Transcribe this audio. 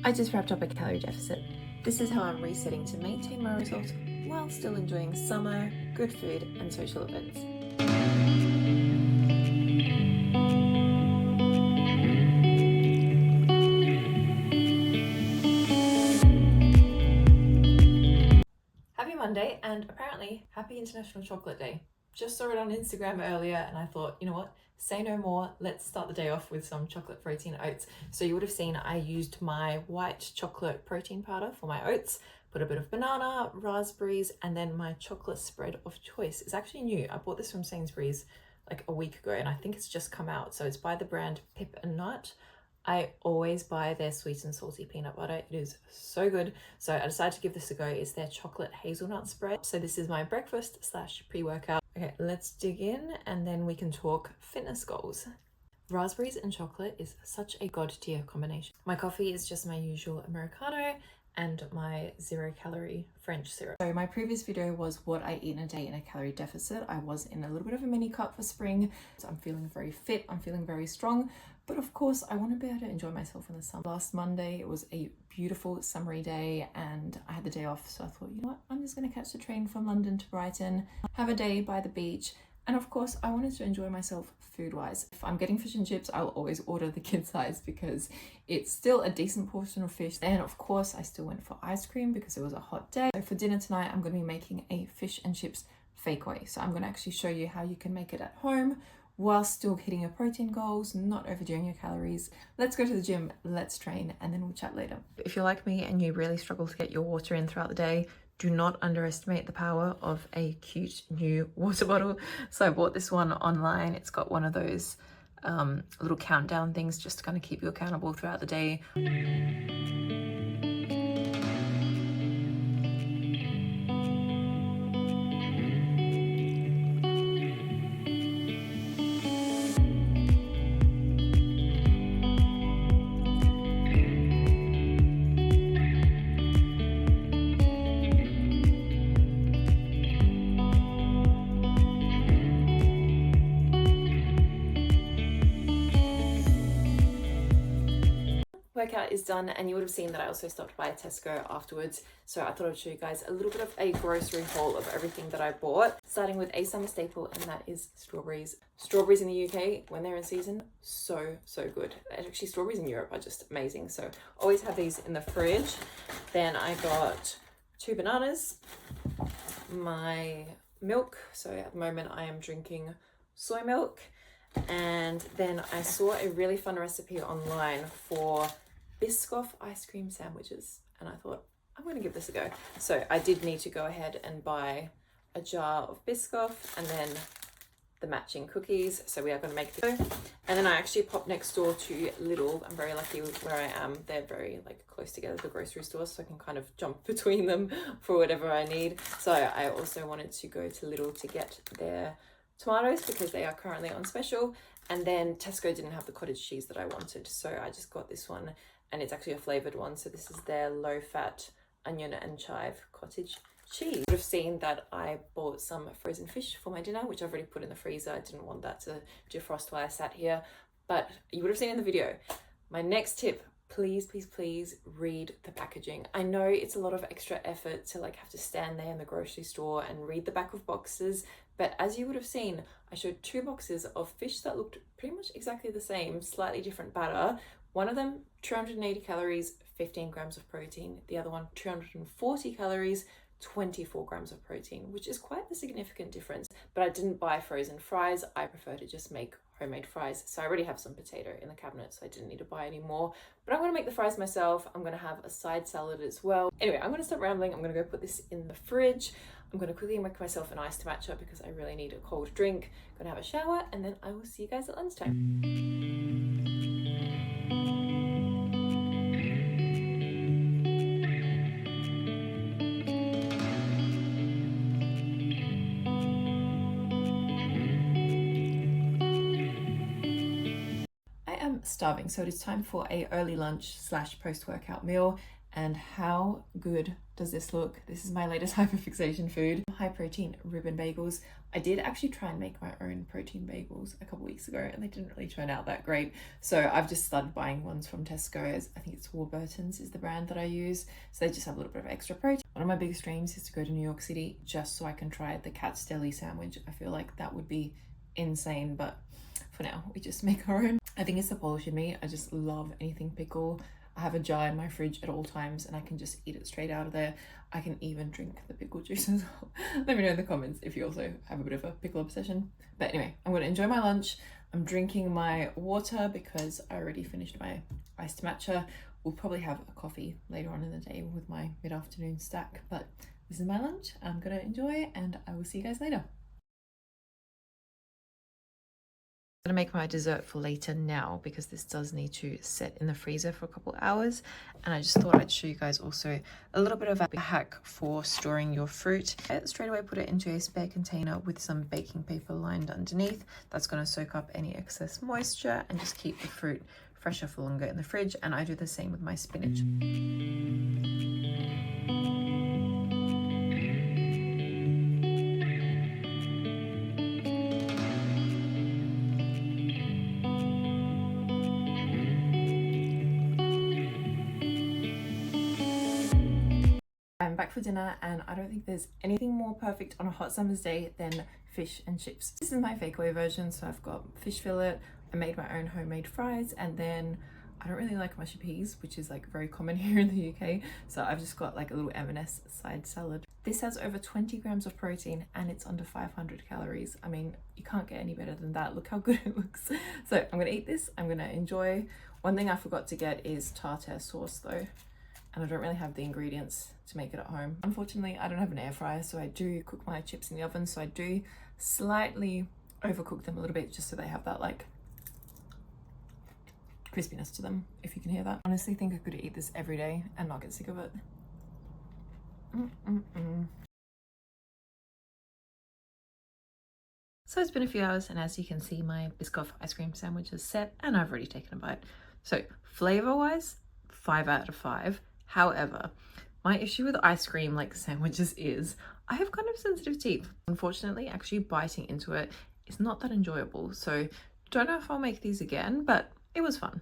I just wrapped up a calorie deficit. This is how I'm resetting to maintain my results while still enjoying summer, good food, and social events. Happy Monday, and apparently happy International Chocolate Day. Just saw it on Instagram earlier and I thought, you know what, say no more, let's start the day off with some chocolate protein oats. So you would have seen I used my white chocolate protein powder for my oats, put a bit of banana, raspberries, and then my chocolate spread of choice is actually new. I bought this from Sainsbury's like a week ago and I think it's just come out. So it's by the brand Pip and Nut. I always buy their sweet and salty peanut butter. It is so good. So I decided to give this a go. It's their chocolate hazelnut spread. So this is my breakfast / pre-workout. Okay, let's dig in and then we can talk fitness goals. Raspberries and chocolate is such a god tier combination. My coffee is just my usual Americano and my 0-calorie French syrup. So my previous video was what I eat in a day in a calorie deficit. I was in a little bit of a mini cut for spring. So I'm feeling very fit, I'm feeling very strong. But of course, I want to be able to enjoy myself in the summer. Last Monday, it was a beautiful summery day and I had the day off. So I thought, you know what, I'm just going to catch the train from London to Brighton, have a day by the beach. And of course, I wanted to enjoy myself food-wise. If I'm getting fish and chips, I'll always order the kid size because it's still a decent portion of fish. And of course, I still went for ice cream because it was a hot day. So for dinner tonight, I'm going to be making a fish and chips fakeaway. So I'm going to actually show you how you can make it at home while still hitting your protein goals, not overdoing your calories. Let's go to the gym, let's train, and then we'll chat later. If you're like me and you really struggle to get your water in throughout the day, do not underestimate the power of a cute new water bottle. So I bought this one online. It's got one of those little countdown things just to kind of keep you accountable throughout the day. Workout is done and you would have seen that I also stopped by Tesco afterwards, so I thought I'd show you guys a little bit of a grocery haul of everything that I bought, starting with a summer staple, and that is strawberries. Strawberries in the UK when they're in season, so good. Actually, strawberries in Europe are just amazing, so always have these in the fridge. Then I got 2 bananas, my milk, so at the moment I am drinking soy milk, and then I saw a really fun recipe online for Biscoff ice cream sandwiches and I thought I'm going to give this a go. So I did need to go ahead and buy a jar of Biscoff and then the matching cookies, so we are going to make this. And then I actually popped next door to Lidl. I'm very lucky with where I am. They're very like close together, the grocery stores, so I can kind of jump between them for whatever I need. So I also wanted to go to Lidl to get their tomatoes because they are currently on special, and then Tesco didn't have the cottage cheese that I wanted, so I just got this one, and it's actually a flavored one. So this is their low-fat onion and chive cottage cheese. You would have seen that I bought some frozen fish for my dinner, which I've already put in the freezer. I didn't want that to defrost while I sat here, but you would have seen in the video. My next tip, please read the packaging. I know it's a lot of extra effort to like have to stand there in the grocery store and read the back of boxes, but as you would have seen, I showed 2 boxes of fish that looked pretty much exactly the same, slightly different batter. One of them, 280 calories, 15 grams of protein. The other one, 240 calories, 24 grams of protein, which is quite a significant difference. But I didn't buy frozen fries. I prefer to just make homemade fries. So I already have some potato in the cabinet, so I didn't need to buy any more. But I'm going to make the fries myself. I'm going to have a side salad as well. Anyway, I'm going to stop rambling. I'm going to go put this in the fridge. I'm going to quickly make myself an ice to match up because I really need a cold drink. I'm going to have a shower and then I will see you guys at lunchtime. Starving, so it is time for a early lunch / post-workout meal, And how good does this look? This is my latest hyperfixation food. High protein ribbon bagels. I did actually try and make my own protein bagels a couple weeks ago and they didn't really turn out that great. So I've just started buying ones from Tesco. I think it's Warburton's is the brand that I use. So they just have a little bit of extra protein. One of my biggest dreams is to go to New York City just so I can try the Cat's Deli sandwich. I feel like that would be insane, but for now we just make our own. I think it's the Polish in me. I just love anything pickle. I have a jar in my fridge at all times and I can just eat it straight out of there. I can even drink the pickle juice as well. Let me know in the comments if you also have a bit of a pickle obsession. But anyway, I'm going to enjoy my lunch. I'm drinking my water because I already finished my iced matcha. We'll probably have a coffee later on in the day with my mid-afternoon stack. But this is my lunch. I'm going to enjoy and I will see you guys later. I'm going to make my dessert for later now because this does need to set in the freezer for a couple hours, and I just thought I'd show you guys also a little bit of a hack for storing your fruit. Straight away put it into a spare container with some baking paper lined underneath. That's going to soak up any excess moisture and just keep the fruit fresher for longer in the fridge. And I do the same with my spinach. I'm back for dinner and I don't think there's anything more perfect on a hot summer's day than fish and chips. This is my fakeaway version, so I've got fish fillet, I made my own homemade fries, and then I don't really like mushy peas, which is like very common here in the UK, so I've just got like a little M&S side salad. This has over 20 grams of protein and it's under 500 calories. I mean, you can't get any better than that. Look how good it looks. So I'm gonna eat this, I'm gonna enjoy. One thing I forgot to get is tartare sauce though, and I don't really have the ingredients to make it at home. Unfortunately, I don't have an air fryer, so I do cook my chips in the oven, so I do slightly overcook them a little bit just so they have that like crispiness to them, if you can hear that. I honestly think I could eat this every day and not get sick of it. So it's been a few hours, and as you can see, my Biscoff ice cream sandwich is set and I've already taken a bite. So flavor wise, 5 out of 5. However, my issue with ice cream like sandwiches is I have kind of sensitive teeth. Unfortunately, actually biting into it is not that enjoyable. So don't know if I'll make these again, but it was fun.